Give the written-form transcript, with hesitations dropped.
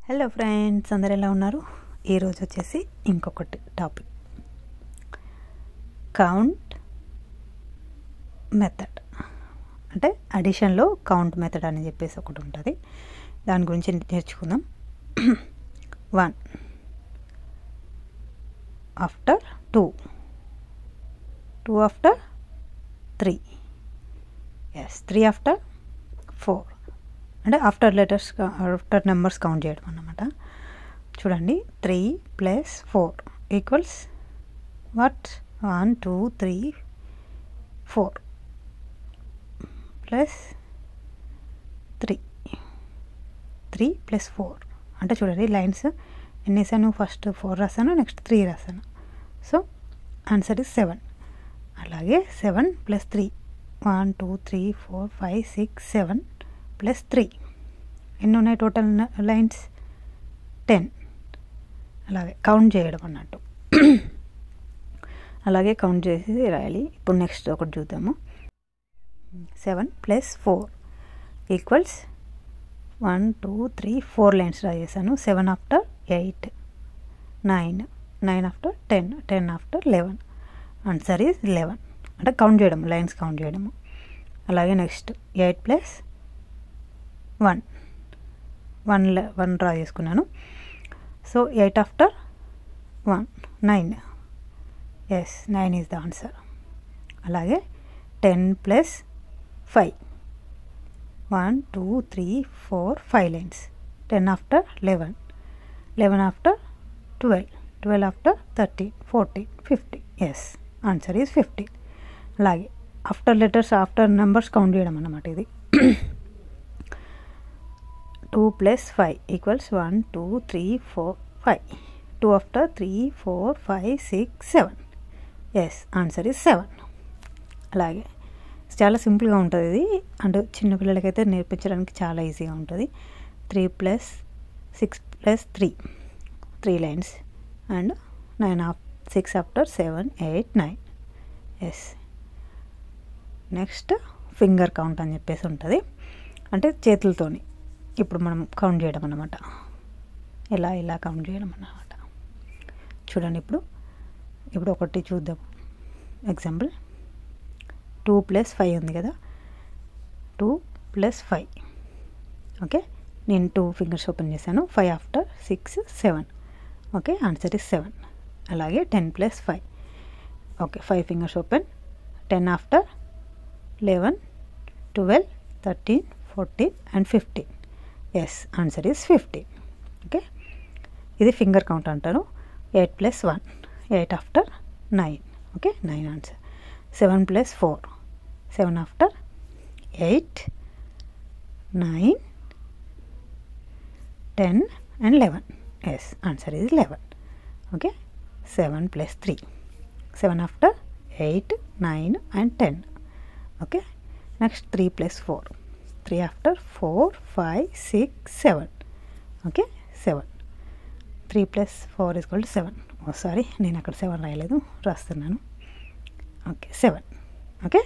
Hello friends, అందరు ఎలా ఉన్నారు? ఈరోజు వచ్చేసి ఇంకొకటి టాపిక్, కౌంట్ మెథడ్. అంటే అడిషన్లో కౌంట్ మెథడ్ అని చెప్పేసి ఒకటి ఉంటుంది, దాని గురించి నేర్చుకుందాం. 1 ఆఫ్టర్ 2, 2 ఆఫ్టర్ 3, 3 ఆఫ్టర్ 4. అంటే ఆఫ్టర్ నెంబర్స్ కౌంట్ చేయడం అన్నమాట. చూడండి, 3 + 4 ఈక్వల్స్ వాట్? 1 2 3 4 ప్లస్ 3 + 4. అంటే చూడండి, లైన్స్ ఎన్ని వేసాను? ఫస్ట్ 4 రాసాను, నెక్స్ట్ 3 రాసాను. So answer is 7. అలాగే 7 + 3, 1 2 3 4 5 6 7 + 3 ఎన్ని ఉన్నాయి టోటల్ లైన్స్? 10. అలాగే కౌంట్ చేయడం అన్నట్టు. అలాగే కౌంట్ చేసి రాయాలి. ఇప్పుడు నెక్స్ట్ ఒకటి చూద్దాము. 7 + 4 ఈక్వల్స్ 1 2 3 4 లైన్స్ డ్రా చేశాను. 7 after 8, 9, 9 after 10, 10 after 11. Answer is 11. అంటే కౌంట్ చేయడం, లైన్స్ కౌంట్ చేయడము. అలాగే నెక్స్ట్ 8 + 1 డ్రా చేసుకున్నాను. So 8 after 1 9. 9 is the answer. అలాగే 10 + 5, 1 2 3 4 5 lines. 10 after 11, 11 after 12, 12 after 13, 14, 15. Answer is 15. అలాగే ఆఫ్టర్ నెంబర్స్ కౌంట్ చేయడం అన్నమాట ఇది. 2 + 5 ఈక్వల్స్ 1 2 3 4 5. 2 ఆఫ్టర్ 3 4 5 6 7. Answer is 7. అలాగే చాలా సింపుల్గా ఉంటుంది ఇది, అంటే చిన్నపిల్లలకైతే నేర్పించడానికి చాలా ఈజీగా ఉంటుంది. 3 + 6 + 3, 3 lines. And 6 after 7 8 9. Next finger count అని చెప్పేసి ఉంటుంది, అంటే చేతులతోని ఇప్పుడు మనం కౌంట్ చేయడం అన్నమాట. ఇలా కౌంట్ చేయడం అన్నమాట. చూడండి, ఇప్పుడు ఒకటి చూద్దాం. ఎగ్జాంపుల్ 2 + 5 ఉంది కదా, 2 + 5. ఓకే, నేను 2 ఫింగర్స్ ఓపెన్ చేశాను. 5 ఆఫ్టర్ 6 7. Okay, answer is 7. అలాగే 10 + 5. Okay, 5 fingers open. 10 after 11 12 13 14 and 15. Answer is 15. Okay, ఇది ఫింగర్ కౌంట్ అంటారు. 8 + 1, 8 after 9. Okay, 9 answer. 7 + 4, 7 after 8 9 10 and 11. Answer is 11. Okay, 7 + 3, 7 after 8 9 and 10. Okay, next 3 + 4, 3 after 4 5 6 7. Okay, 7. 3 + 4 = 7. Sorry, నేను అక్కడ 7 రాయలేదు, రాస్తున్నాను. Okay, 7. Okay.